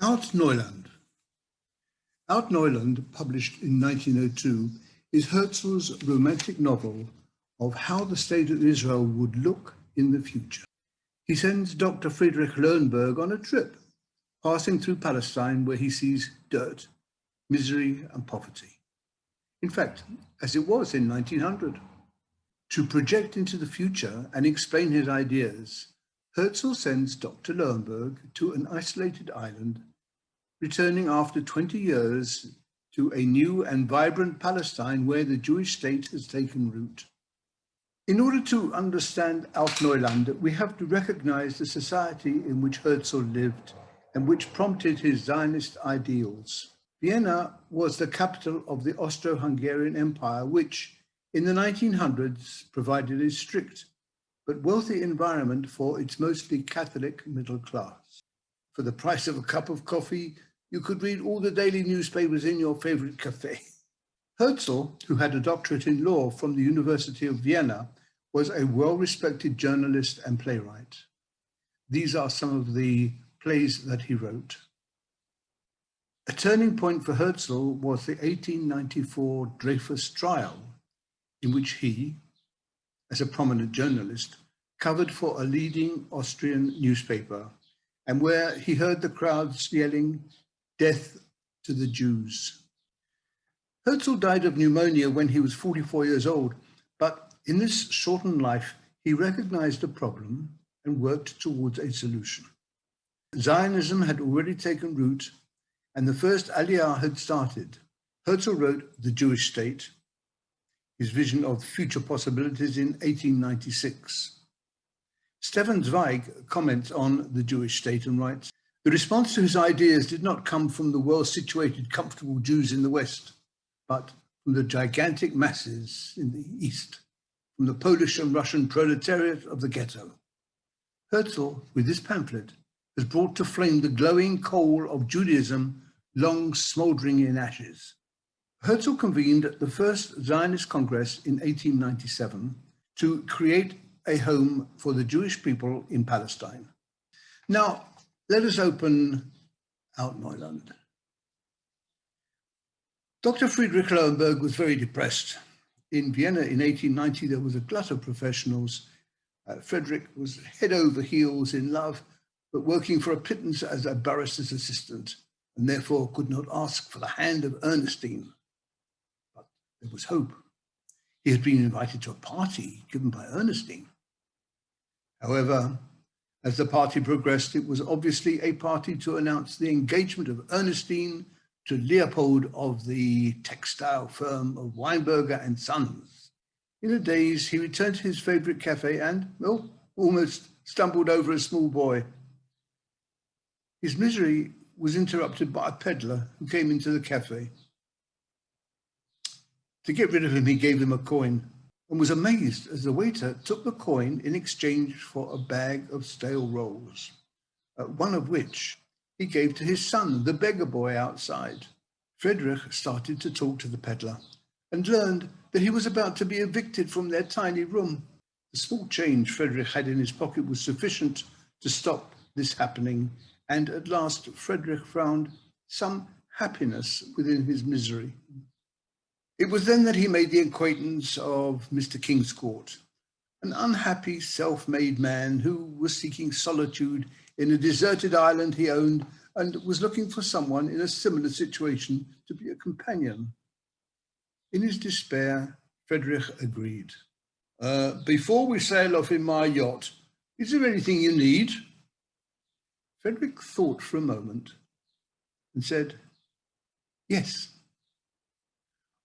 Autneuland. Autneuland, published in 1902, is Herzl's romantic novel of how the state of Israel would look in the future. He sends Dr. Friedrich Löwenberg on a trip, passing through Palestine where he sees dirt, misery and poverty. In fact, as it was in 1900. To project into the future and explain his ideas, Herzl sends Dr. Löwenberg to an isolated island, returning after 20 years to a new and vibrant Palestine where the Jewish state has taken root. In order to understand Autneuland, we have to recognize the society in which Herzl lived and which prompted his Zionist ideals. Vienna was the capital of the Austro-Hungarian Empire, which in the 1900s provided a strict but wealthy environment for its mostly Catholic middle class. For the price of a cup of coffee, you could read all the daily newspapers in your favorite cafe. Herzl, who had a doctorate in law from the University of Vienna, was a well-respected journalist and playwright. These are some of the plays that he wrote. A turning point for Herzl was the 1894 Dreyfus trial, in which he, as a prominent journalist, covered for a leading Austrian newspaper, and where he heard the crowds yelling, "Death to the Jews." Herzl died of pneumonia when he was 44 years old, but in this shortened life, he recognized a problem and worked towards a solution. Zionism had already taken root, and the first Aliyah had started. Herzl wrote The Jewish State, his vision of future possibilities, in 1896. Stefan Zweig comments on The Jewish State and writes, "The response to his ideas did not come from the well-situated, comfortable Jews in the West, but from the gigantic masses in the East, from the Polish and Russian proletariat of the ghetto." Herzl, with this pamphlet, has brought to flame the glowing coal of Judaism long smouldering in ashes. Herzl convened the first Zionist Congress in 1897 to create a home for the Jewish people in Palestine. Now, let us open Autneuland. Dr. Friedrich Löwenberg was very depressed. In Vienna in 1890, there was a glut of professionals. Friedrich was head over heels in love, but working for a pittance as a barrister's assistant, and therefore could not ask for the hand of Ernestine. But there was hope. He had been invited to a party given by Ernestine. However, as the party progressed, it was obviously a party to announce the engagement of Ernestine to Leopold of the textile firm of Weinberger and Sons. In a daze, he returned to his favorite cafe and, well, almost stumbled over a small boy. His misery was interrupted by a peddler who came into the cafe. To get rid of him, he gave him a coin and was amazed as the waiter took the coin in exchange for a bag of stale rolls, one of which he gave to his son, the beggar boy outside. Friedrich started to talk to the peddler and learned that he was about to be evicted from their tiny room. The small change Friedrich had in his pocket was sufficient to stop this happening, and at last Friedrich found some happiness within his misery. It was then that he made the acquaintance of Mr. Kingscourt, an unhappy, self-made man who was seeking solitude in a deserted island he owned and was looking for someone in a similar situation to be a companion. In his despair, Friedrich agreed. "Before we sail off in my yacht, is there anything you need?" Friedrich thought for a moment and said, "Yes.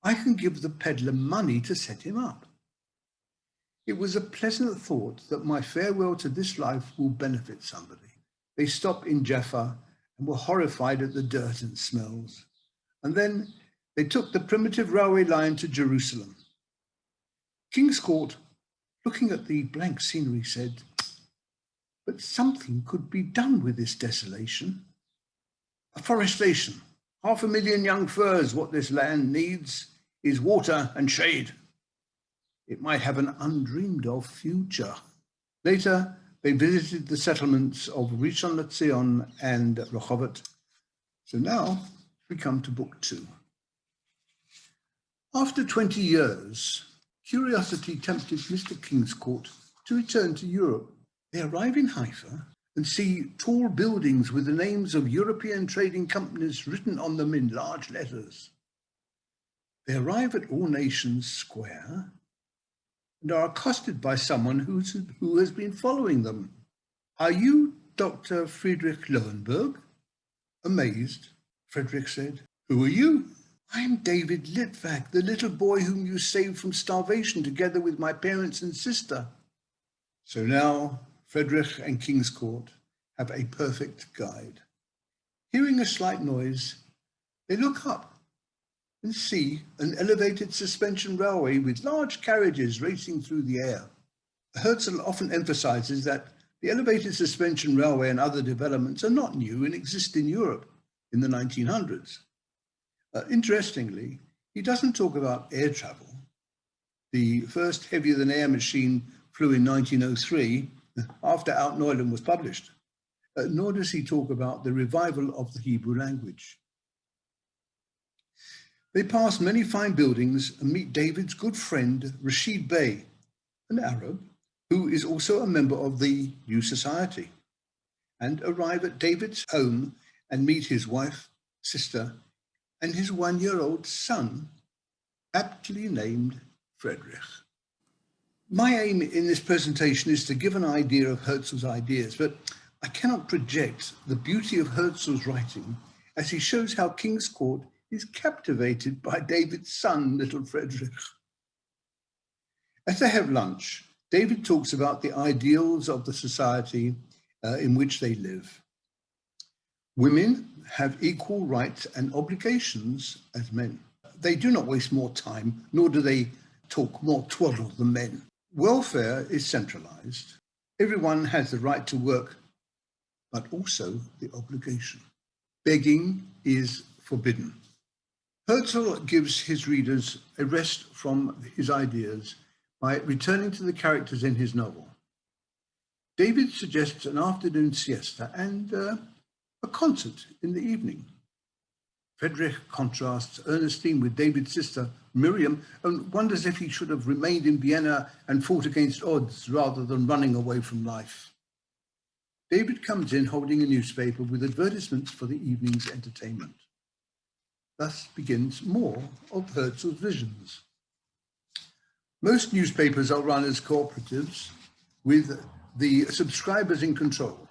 I can give the peddler money to set him up. It was a pleasant thought that my farewell to this life will benefit somebody." They stopped in Jaffa and were horrified at the dirt and smells. And then they took the primitive railway line to Jerusalem. Kingscourt, looking at the blank scenery, said, "But something could be done with this desolation. Afforestation, 500,000 young firs. What this land needs is water and shade. It might have an undreamed of future." Later, they visited the settlements of Rishon LeZion and Rehovot. So now we come to book 2. After 20 years, curiosity tempted Mr. Kingscourt to return to Europe. They arrive in Haifa and see tall buildings with the names of European trading companies written on them in large letters. They arrive at All Nations Square and are accosted by someone who has been following them. "Are you Dr. Friedrich Lohenberg?" Amazed, Frederick said, "Who are you?" "I'm David Litvak, the little boy whom you saved from starvation together with my parents and sister." So now Frederick and Kingscourt have a perfect guide. Hearing a slight noise, they look up and see an elevated suspension railway with large carriages racing through the air. Herzl often emphasizes that the elevated suspension railway and other developments are not new and exist in Europe in the 1900s. Interestingly, he doesn't talk about air travel. The first heavier-than-air machine flew in 1903, after Autneuland was published, nor does he talk about the revival of the Hebrew language. They pass many fine buildings and meet David's good friend, Rashid Bey, an Arab, who is also a member of the New Society, and arrive at David's home and meet his wife, sister, and his 1-year-old son, aptly named Frederick. My aim in this presentation is to give an idea of Herzl's ideas, but I cannot project the beauty of Herzl's writing as he shows how Kingscourt is captivated by David's son, little Frederick. As they have lunch, David talks about the ideals of the society in which they live. Women have equal rights and obligations as men. They do not waste more time, nor do they talk more twaddle than men. Welfare is centralized. Everyone has the right to work, but also the obligation. Begging is forbidden. Herzl gives his readers a rest from his ideas by returning to the characters in his novel. David suggests an afternoon siesta and a concert in the evening. Frederick contrasts Ernestine with David's sister, Miriam, and wonders if he should have remained in Vienna and fought against odds rather than running away from life. David comes in holding a newspaper with advertisements for the evening's entertainment. Thus begins more of Herzl's visions. Most newspapers are run as cooperatives with the subscribers in control.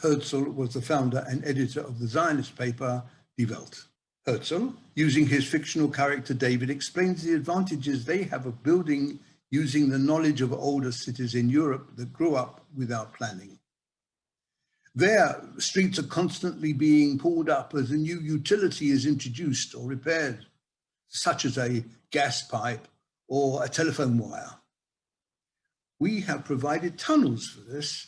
Herzl was the founder and editor of the Zionist paper, Die Welt. Herzl, using his fictional character David, explains the advantages they have of building using the knowledge of older cities in Europe that grew up without planning. There, streets are constantly being pulled up as a new utility is introduced or repaired, such as a gas pipe or a telephone wire. We have provided tunnels for this.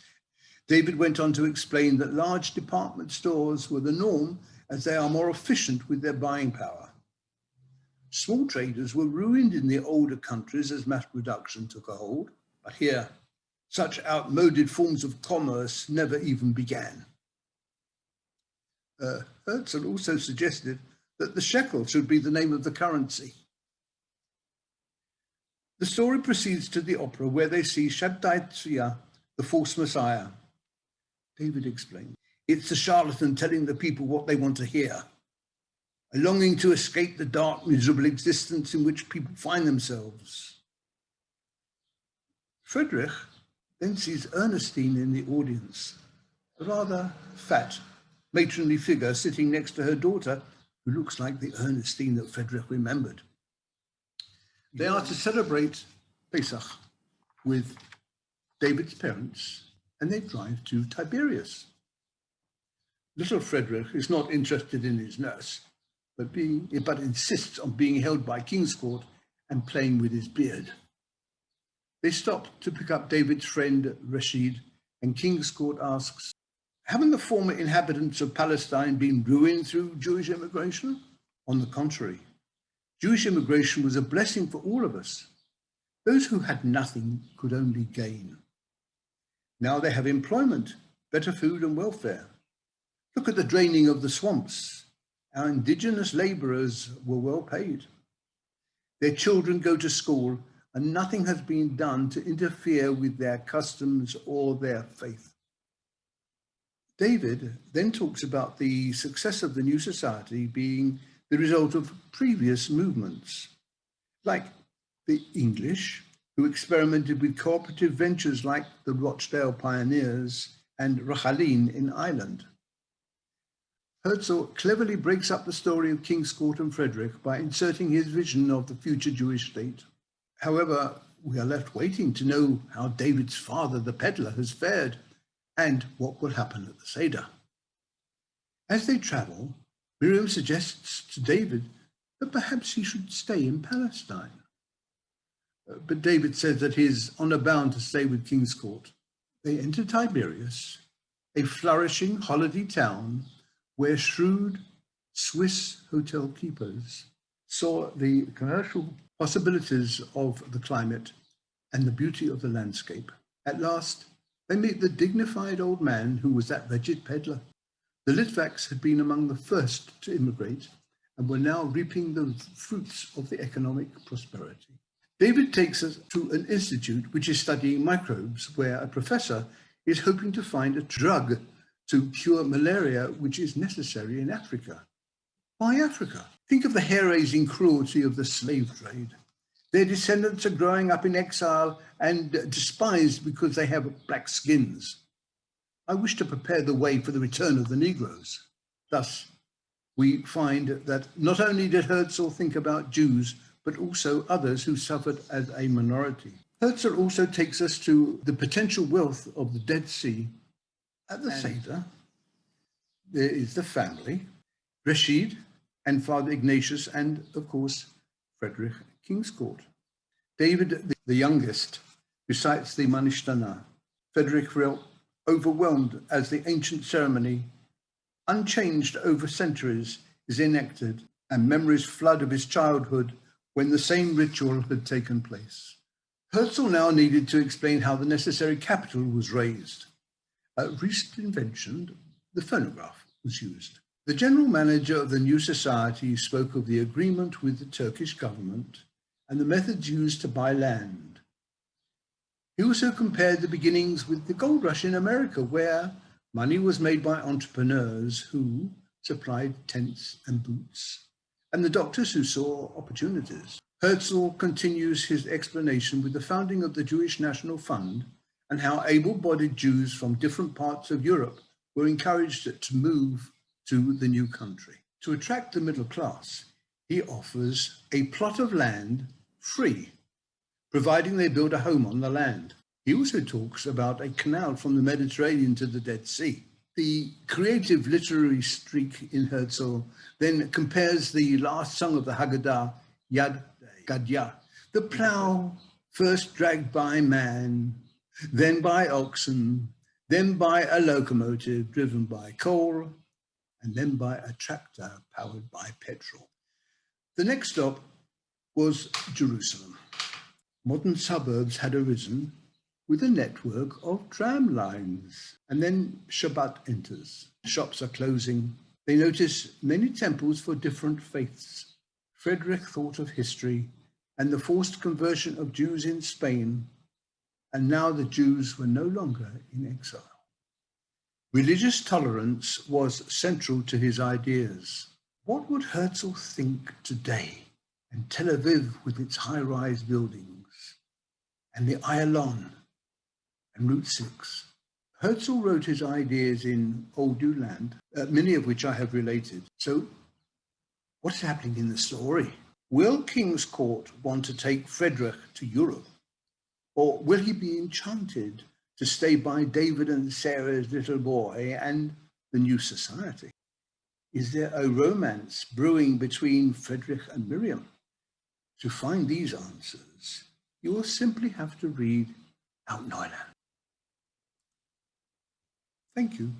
David went on to explain that large department stores were the norm as they are more efficient with their buying power. Small traders were ruined in the older countries as mass production took a hold, but here, such outmoded forms of commerce never even began. Herzl also suggested that the shekel should be the name of the currency. The story proceeds to the opera where they see Shabtai Tzvia, the false messiah. David explained, "It's the charlatan telling the people what they want to hear, a longing to escape the dark, miserable existence in which people find themselves." Frederick then sees Ernestine in the audience, a rather fat, matronly figure sitting next to her daughter, who looks like the Ernestine that Frederick remembered. They are to celebrate Pesach with David's parents, and they drive to Tiberias. Little Frederick is not interested in his nurse, but insists on being held by Kingscourt and playing with his beard. They stop to pick up David's friend Rashid, and Kingscourt asks, "Haven't the former inhabitants of Palestine been ruined through Jewish immigration?" On the contrary, Jewish immigration was a blessing for all of us. Those who had nothing could only gain. Now they have employment, better food and welfare. Look at the draining of the swamps. Our indigenous labourers were well paid. Their children go to school and nothing has been done to interfere with their customs or their faith. David then talks about the success of the new society being the result of previous movements, like the English, who experimented with cooperative ventures like the Rochdale Pioneers and Rachalin in Ireland. Herzl cleverly breaks up the story of King's Court and Frederick by inserting his vision of the future Jewish state. However, we are left waiting to know how David's father, the peddler, has fared and what will happen at the Seder. As they travel, Miriam suggests to David that perhaps he should stay in Palestine. But David says that he is honor bound to stay with King's Court. They enter Tiberias, a flourishing holiday town where shrewd Swiss hotel keepers saw the commercial possibilities of the climate and the beauty of the landscape. At last, they meet the dignified old man who was that wretched peddler. The Litvaks had been among the first to immigrate and were now reaping the fruits of the economic prosperity. David takes us to an institute which is studying microbes, where a professor is hoping to find a drug to cure malaria, which is necessary in Africa. Why Africa? Think of the hair-raising cruelty of the slave trade. Their descendants are growing up in exile and despised because they have black skins. I wish to prepare the way for the return of the Negroes. Thus, we find that not only did Herzl think about Jews, but also others who suffered as a minority. Herzl also takes us to the potential wealth of the Dead Sea. At the Seder, there is the family, Rashid and Father Ignatius, and of course, Frederick King's Court. David, the youngest, recites the Manishtana. Frederick felt overwhelmed as the ancient ceremony, unchanged over centuries, is enacted, and memories flood of his childhood when the same ritual had taken place. Herzl now needed to explain how the necessary capital was raised. A recent invention, the phonograph, was used. The general manager of the new society spoke of the agreement with the Turkish government and the methods used to buy land. He also compared the beginnings with the gold rush in America, where money was made by entrepreneurs who supplied tents and boots, and the doctors who saw opportunities. Herzl continues his explanation with the founding of the Jewish National Fund and how able-bodied Jews from different parts of Europe were encouraged to move to the new country. To attract the middle class, he offers a plot of land free, providing they build a home on the land. He also talks about a canal from the Mediterranean to the Dead Sea. The creative literary streak in Herzl then compares the last song of the Haggadah, Yad Gadya, the plough first dragged by man, then by oxen, then by a locomotive driven by coal, and then by a tractor powered by petrol. The next stop was Jerusalem. Modern suburbs had arisen with a network of tram lines. And then Shabbat enters. Shops are closing. They notice many temples for different faiths. Frederick thought of history and the forced conversion of Jews in Spain, and now the Jews were no longer in exile. Religious tolerance was central to his ideas. What would Herzl think today? And Tel Aviv with its high-rise buildings, and the Ayalon, and Route 6. Herzl wrote his ideas in Autneuland, many of which I have related. So, what's happening in the story? Will King's Court want to take Frederick to Europe? Or will he be enchanted to stay by David and Sarah's little boy and the new society? Is there a romance brewing between Frederick and Miriam? To find these answers, you will simply have to read Autneuland. Thank you.